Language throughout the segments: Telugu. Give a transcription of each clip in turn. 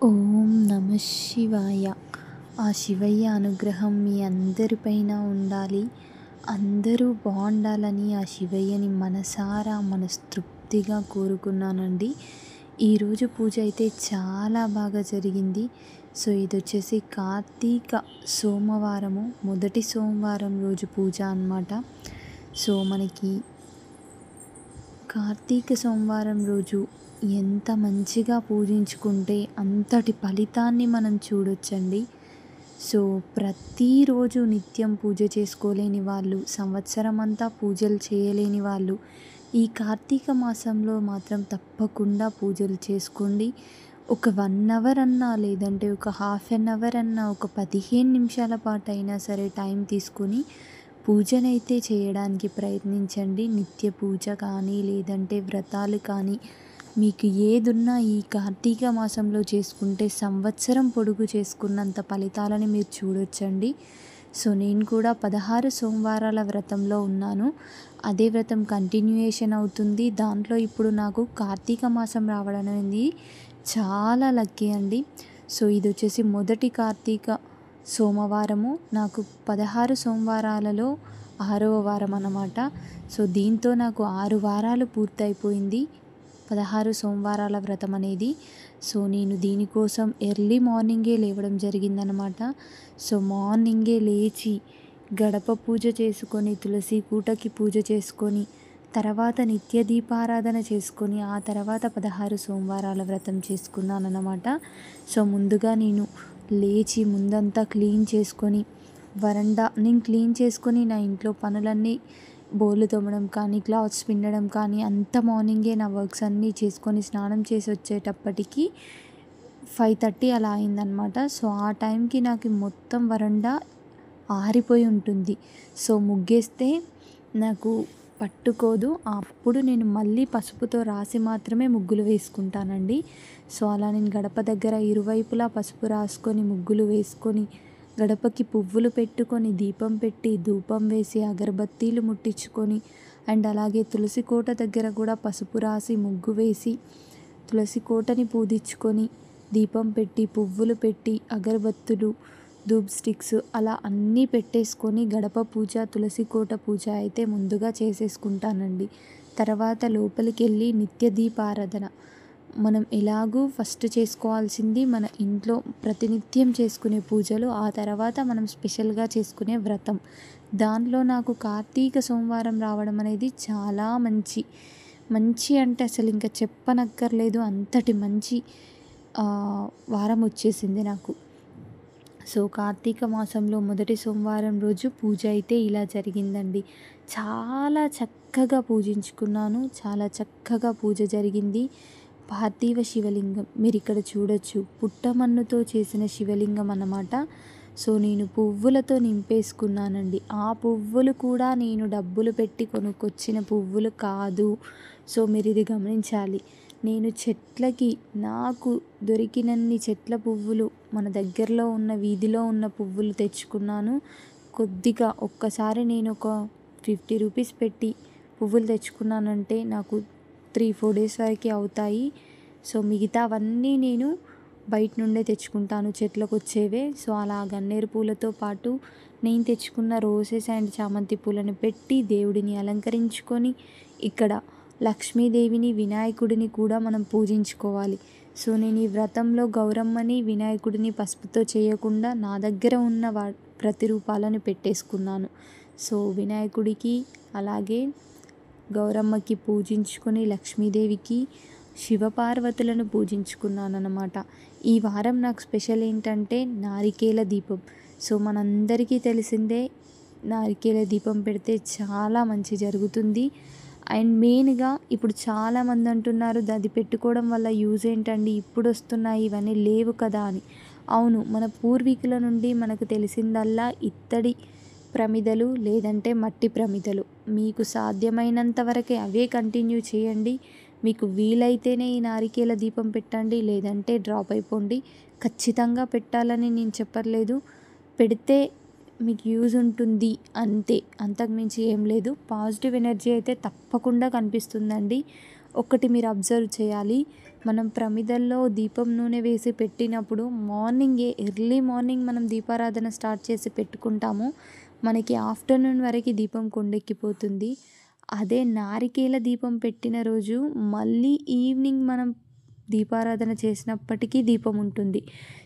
ఓం నమ శివాయ. ఆ శివయ్య అనుగ్రహం మీ అందరిపైన ఉండాలి. అందరూ బాగుండాలని ఆ శివయ్యని మనసారా మనస్తృప్తిగా కోరుకున్నానండి. ఈరోజు పూజ అయితే చాలా బాగా జరిగింది. సో ఇది వచ్చేసి కార్తీక సోమవారము, మొదటి సోమవారం రోజు పూజ అన్నమాట. సో మనకి కార్తీక సోమవారం రోజు ఎంత మంచిగా పూజించుకుంటే అంతటి ఫలితాన్ని మనం చూడొచ్చండి. సో ప్రతిరోజు నిత్యం పూజ చేసుకోలేని వాళ్ళు, సంవత్సరం అంతా పూజలు చేయలేని వాళ్ళు ఈ కార్తీక మాసంలో మాత్రం తప్పకుండా పూజలు చేసుకోండి. ఒక 1 అవర్ అన్నా, లేదంటే ఒక హాఫ్ అన్ అవర్ అన్నా, ఒక 15 నిమిషాల పాటు అయినా సరే టైం తీసుకొని పూజనైతే చేయడానికి ప్రయత్నించండి. నిత్య పూజ కానీ, లేదంటే వ్రతాలు కానీ, మీకు ఏదున్నా ఈ కార్తీక మాసంలో చేసుకుంటే సంవత్సరం పొడుగు చేసుకున్నంత ఫలితాలని మీరు చూడొచ్చండి. సో నేను కూడా 16 సోమవారాల వ్రతంలో ఉన్నాను. అదే వ్రతం కంటిన్యూయేషన్ అవుతుంది. దాంట్లో ఇప్పుడు నాకు కార్తీక మాసం రావడం అనేది చాలా లక్కీ అండి. సో ఇది వచ్చేసి మొదటి కార్తీక సోమవారము. నాకు 16 సోమవారాలలో 6వ వారం అన్నమాట. సో దీంతో నాకు 6 వారాలు పూర్తయిపోయింది 16 సోమవారాల వ్రతం అనేది. సో నేను దీనికోసం ఎర్లీ మార్నింగే లేవడం జరిగిందనమాట. సో మార్నింగే లేచి గడప పూజ చేసుకొని, తులసి కూటకి పూజ చేసుకొని, తర్వాత నిత్య దీపారాధన చేసుకొని, ఆ తర్వాత 16 సోమవారాల వ్రతం చేసుకున్నానన్నమాట. సో ముందుగా నేను లేచి ముందంతా క్లీన్ చేసుకొని, వరండా నేను క్లీన్ చేసుకొని, నా ఇంట్లో పనులన్నీ బోళ్ళు తోమడం కానీ, క్లాత్స్ పిండడం కానీ అంత మార్నింగే నా వర్క్స్ అన్నీ చేసుకొని స్నానం చేసి వచ్చేటప్పటికి 5:30 అలా అయిందనమాట. సో ఆ టైంకి నాకు మొత్తం వరండా ఆరిపోయి ఉంటుంది. సో ముగ్గేస్తే నాకు పట్టుకోదు. అప్పుడు నేను మళ్ళీ పసుపుతో రాసి మాత్రమే ముగ్గులు వేసుకుంటానండి. సో అలా నేను గడప దగ్గర ఇరువైపులా పసుపు రాసుకొని, ముగ్గులు వేసుకొని, గడపకి పువ్వులు పెట్టుకొని, దీపం పెట్టి, ధూపం వేసి, అగరబత్తీలు ముట్టించుకొని, అండ్ అలాగే తులసి కోట దగ్గర కూడా పసుపు రాసి ముగ్గు వేసి, తులసి కోటని పూజించుకొని, దీపం పెట్టి, పువ్వులు పెట్టి, అగరబత్తులు, ధూప్ స్టిక్స్ అలా అన్నీ పెట్టేసుకొని గడప పూజ, తులసి కోట పూజ అయితే ముందుగా చేసేసుకుంటానండి. తర్వాత లోపలికి వెళ్ళి నిత్య దీపారాధన మనం ఎలాగూ ఫస్ట్ చేసుకోవాల్సింది మన ఇంట్లో ప్రతినిత్యం చేసుకునే పూజలు, ఆ తర్వాత మనం స్పెషల్గా చేసుకునే వ్రతం. దానిలో నాకు కార్తీక సోమవారం రావడం అనేది చాలా మంచి అంటే అసలు ఇంకా చెప్పనక్కర్లేదు, అంతటి మంచి వారం వచ్చేసింది నాకు. సో కార్తీక మాసంలో మొదటి సోమవారం రోజు పూజ అయితే ఇలా జరిగిందండి. చాలా చక్కగా పూజించుకున్నాను. చాలా చక్కగా పూజ జరిగింది. పార్థివ శివలింగం మీరు ఇక్కడ చూడొచ్చు. పుట్టమన్నుతో చేసిన శివలింగం అన్నమాట. సో నేను పువ్వులతో నింపేసుకున్నానండి. ఆ పువ్వులు కూడా నేను డబ్బులు పెట్టి కొనుక్కొచ్చిన పువ్వులు కాదు. సో మీరు ఇది గమనించాలి. నేను చెట్లకి నాకు దొరికినన్ని చెట్ల పువ్వులు, మన దగ్గరలో ఉన్న వీధిలో ఉన్న పువ్వులు తెచ్చుకున్నాను. కొద్దిగా ఒక్కసారి నేను ఒక 50 రూపీస్ పెట్టి పువ్వులు తెచ్చుకున్నానంటే నాకు 3-4 డేస్ వరకు అవుతాయి. సో మిగతావన్నీ నేను బయట నుండే తెచ్చుకుంటాను, చెట్లకు వచ్చేవే. సో అలా గన్నేరు పూలతో పాటు నేను తెచ్చుకున్న రోసెస్ అండ్ చామంతి పూలను పెట్టి దేవుడిని అలంకరించుకొని, ఇక్కడ లక్ష్మీదేవిని, వినాయకుడిని కూడా మనం పూజించుకోవాలి. సో నేను ఈ వ్రతంలో గౌరమ్మని, వినాయకుడిని పసుపుతో చేయకుండా నా దగ్గర ఉన్న ప్రతిరూపాలను పెట్టేసుకున్నాను. సో వినాయకుడికి అలాగే గౌరమ్మకి పూజించుకొని, లక్ష్మీదేవికి, శివపార్వతులను పూజించుకున్నాను అన్నమాట. ఈ వారం నాకు స్పెషల్ ఏంటంటే నారికేల దీపం. సో మనందరికీ తెలిసిందే, నారికేల దీపం పెడితే చాలా మంచి జరుగుతుంది. అండ్ మెయిన్గా ఇప్పుడు చాలామంది అంటున్నారు అది పెట్టుకోవడం వల్ల యూజ్ ఏంటండి, ఇప్పుడు వస్తున్నాయి ఇవన్నీ లేవు కదా అని. అవును, మన పూర్వీకుల నుండి మనకు తెలిసిందల్లా ఇత్తడి ప్రమిదలు, లేదంటే మట్టి ప్రమిదలు. మీకు సాధ్యమైనంత వరకే అవే కంటిన్యూ చేయండి. మీకు వీలైతేనే ఈ నారికేల దీపం పెట్టండి, లేదంటే డ్రాప్ అయిపోండి. ఖచ్చితంగా పెట్టాలని నేను చెప్పట్లేదు, పెడితే మీకు యూజ్ ఉంటుంది అంతే, అంతకుమించి ఏం లేదు. పాజిటివ్ ఎనర్జీ అయితే తప్పకుండా కనిపిస్తుందండి. ఒకటి మీరు అబ్జర్వ్ చేయాలి, మనం ప్రమిదల్లో దీపం నూనె వేసి పెట్టినప్పుడు ఎర్లీ మార్నింగ్ మనం దీపారాధన స్టార్ట్ చేసి పెట్టుకుంటాము. మనకి ఆఫ్టర్‌నూన్ వరకి దీపం కొండెక్కిపోతుంది. అదే నారికేల దీపం పెట్టిన రోజు మళ్ళీ ఈవినింగ్ మనం దీపారాధన చేసినప్పటికీ దీపం ఉంటుంది.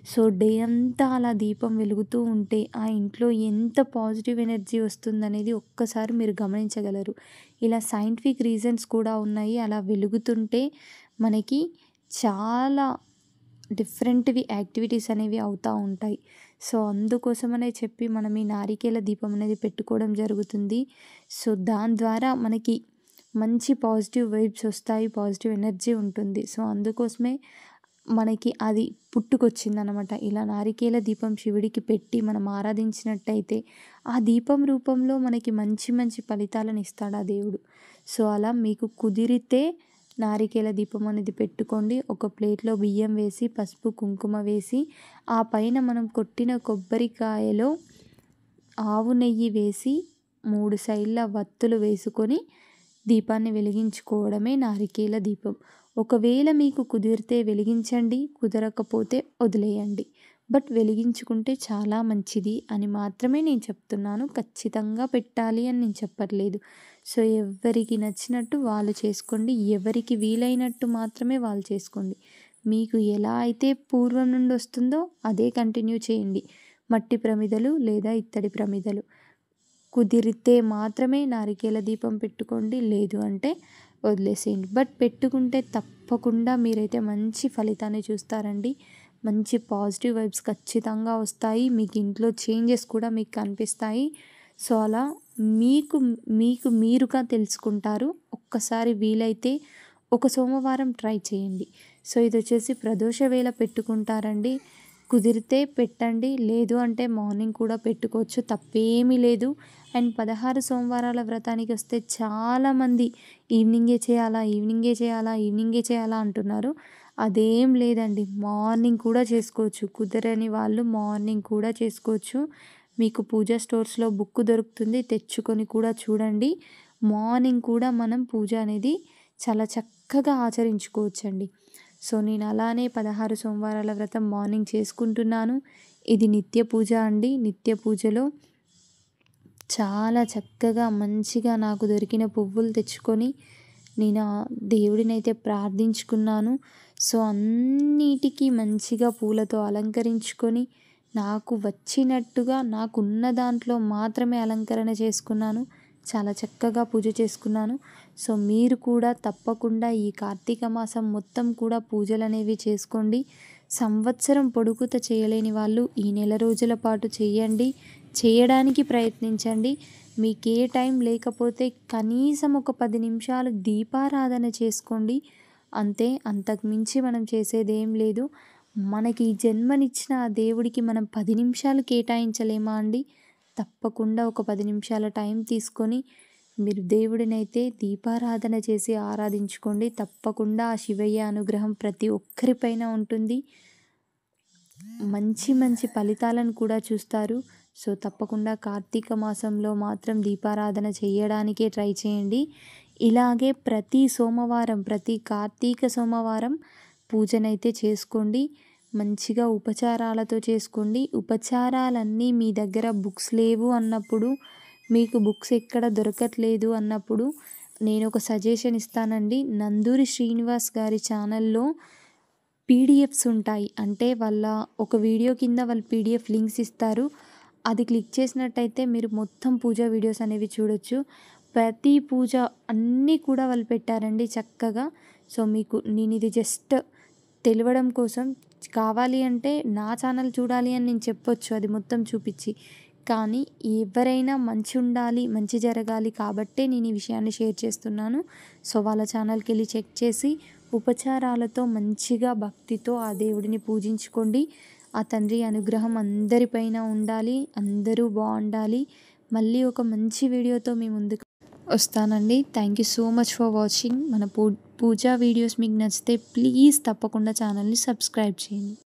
సో, డే అంతా అలా దీపం వెలుగుతూ ఉంటే ఆ ఇంట్లో ఎంత పాజిటివ్ ఎనర్జీ వస్తుందనేది ఒక్కసారి మీరు గమనించగలరు. ఇలా సైంటిఫిక్ రీజన్స్ కూడా ఉన్నాయి. అలా వెలుగుతుంటే మనకి చాలా డిఫరెంట్‌వి యాక్టివిటీస్ అనేవి అవుతా ఉంటాయి. సో, అందుకోసమనే చెప్పి మనం ఈ నారికేల దీపం అనేది పెట్టుకోవడం జరుగుతుంది. సో, దాని ద్వారా మనకి మంచి పాజిటివ్ వైబ్స్ వస్తాయి. పాజిటివ్ ఎనర్జీ ఉంటుంది. సో, అందుకోసమే మనకి అది పుట్టుకొచ్చిందనమాట. ఇలా నారికేల దీపం శివుడికి పెట్టి మనం ఆరాధించినట్టయితే ఆ దీపం రూపంలో మనకి మంచి మంచి ఫలితాలను ఇస్తాడు ఆ దేవుడు. సో, అలా మీకు కుదిరితే నారికేల దీపం అనేది పెట్టుకోండి. ఒక ప్లేట్‌లో బియ్యం వేసి, పసుపు, కుంకుమ వేసి, ఆ పైన మనం కొట్టిన కొబ్బరికాయలో ఆవు నెయ్యి వేసి 3 సైడ్ల వత్తులు వేసుకొని దీపాన్ని వెలిగించుకోవడమే నారికేల దీపం. ఒకవేళ మీకు కుదిరితే వెలిగించండి. కుదరకపోతే వదిలేయండి. బట్ వెలిగించుకుంటే చాలా మంచిది అని మాత్రమే నేను చెప్తున్నాను. ఖచ్చితంగా పెట్టాలి అని నేను చెప్పట్లేదు. సో, ఎవ్వరికి నచ్చినట్టు వాళ్ళు చేసుకోండి. ఎవరికి వీలైనట్టు మాత్రమే వాళ్ళు చేసుకోండి. మీకు ఎలా అయితే పూర్వం నుండి వస్తుందో అదే కంటిన్యూ చేయండి. మట్టి ప్రమిదలు లేదా ఇత్తడి ప్రమిదలు. కుదిరితే మాత్రమే నారికేల దీపం పెట్టుకోండి. లేదు అంటే వదిలేసేయండి. బట్ పెట్టుకుంటే తప్పకుండా మీరైతే మంచి ఫలితాన్ని చూస్తారండి. మంచి పాజిటివ్ వైబ్స్ ఖచ్చితంగా వస్తాయి. మీకు ఇంట్లో చేంజెస్ కూడా మీకు కనిపిస్తాయి. సో, అలా మీకు మీకు మీరుగా తెలుసుకుంటారు. ఒక్కసారి వీలైతే ఒక సోమవారం ట్రై చేయండి. సో, ఇదొచ్చేసి ప్రదోష వేళ పెట్టుకుంటారండి. కుదిరితే పెట్టండి. లేదు అంటే మార్నింగ్ కూడా పెట్టుకోవచ్చు. తప్పేమీ లేదు. అండ్ 16 సోమవారాల వ్రతానికి వస్తే చాలామంది ఈవినింగే చేయాలా, ఈవినింగే చేయాలా, ఈవినింగే చేయాలా అంటున్నారు. అదేం లేదండి. మార్నింగ్ కూడా చేసుకోవచ్చు. కుదరని వాళ్ళు మార్నింగ్ కూడా చేసుకోవచ్చు. మీకు పూజా స్టోర్స్‌లో బుక్ దొరుకుతుంది. తెచ్చుకొని కూడా చూడండి. మార్నింగ్ కూడా మనం పూజ అనేది చాలా చక్కగా ఆచరించుకోవచ్చండి. సో, నేను అలానే 16 సోమవారాల వ్రతం మార్నింగ్ చేసుకుంటున్నాను. ఇది నిత్య పూజ అండి. నిత్య పూజలో చాలా చక్కగా మంచిగా నాకు దొరికిన పువ్వులు తెచ్చుకొని నేను ఆ దేవుడినైతే ప్రార్థించుకున్నాను. సో, అన్నిటికీ మంచిగా పూలతో అలంకరించుకొని నాకు వచ్చినట్టుగా నాకున్న దాంట్లో మాత్రమే అలంకరణ చేసుకున్నాను. చాలా చక్కగా పూజ చేసుకున్నాను. సో, మీరు కూడా తప్పకుండా ఈ కార్తీక మాసం మొత్తం కూడా పూజలనేవి చేసుకోండి. సంవత్సరం పొడుగుతా చేయలేని వాళ్ళు ఈ నెల రోజుల పాటు చేయండి. చేయడానికి ప్రయత్నించండి. మీకే టైం లేకపోతే కనీసం ఒక 10 నిమిషాలు దీపారాధన చేసుకోండి. అంతే. అంతకు మించి మనం చేసేదేం లేదు. మనకి ఈ జన్మనిచ్చిన ఆ దేవుడికి మనం 10 నిమిషాలు కేటాయించలేమా అండి? తప్పకుండా ఒక 10 నిమిషాల టైం తీసుకొని మీరు దేవుడినైతే దీపారాధన చేసి ఆరాధించుకోండి. తప్పకుండా ఆ శివయ్య అనుగ్రహం ప్రతి ఒక్కరిపైన ఉంటుంది. మంచి మంచి ఫలితాలను కూడా చూస్తారు. సో, తప్పకుండా కార్తీక మాసంలో మాత్రం దీపారాధన చేయడానికే ట్రై చేయండి. ఇలాగే ప్రతి సోమవారం, ప్రతి కార్తీక సోమవారం పూజనైతే చేసుకోండి. మంచిగా ఉపచారాలతో చేసుకోండి. ఉపచారాలన్నీ మీ దగ్గర బుక్స్ లేవు అన్నప్పుడు, మీకు బుక్స్ ఎక్కడ దొరకట్లేదు అన్నప్పుడు నేను ఒక సజెషన్ ఇస్తానండి. నందూరి శ్రీనివాస్ గారి ఛానల్‌లో పీడిఎఫ్స్ ఉంటాయి. అంటే వాళ్ళ ఒక వీడియో కింద వాళ్ళు పీడిఎఫ్ లింక్స్ ఇస్తారు. అది క్లిక్ చేసినట్టయితే మీరు మొత్తం పూజా వీడియోస్ అనేవి చూడొచ్చు. ప్రతి పూజ అన్నీ కూడా వాళ్ళు పెట్టారండి చక్కగా. సో, మీకు నేను ఇది జస్ట్ తెలవడం కోసం కావాలి అంటే నా ఛానల్ చూడాలి అని నేను చెప్పొచ్చు అది మొత్తం చూపించి. కానీ ఎవరైనా మంచి ఉండాలి, మంచి జరగాలి కాబట్టే నేను ఈ విషయాన్ని షేర్ చేస్తున్నాను. సో, వాళ్ళ ఛానల్‌కి వెళ్ళి చెక్ చేసి ఉపచారాలతో మంచిగా భక్తితో ఆ దేవుడిని పూజించుకోండి. ఆ తండ్రి అనుగ్రహం అందరిపైన ఉండాలి. అందరూ బాగుండాలి. మళ్ళీ ఒక మంచి వీడియోతో మీ ముందుకు వస్తానండి. Thank you so much for watching. మన పూజా వీడియోస్ మీకు నచ్చితే ప్లీజ్ తప్పకుండా ఛానల్‌ని సబ్స్క్రైబ్ చేయండి.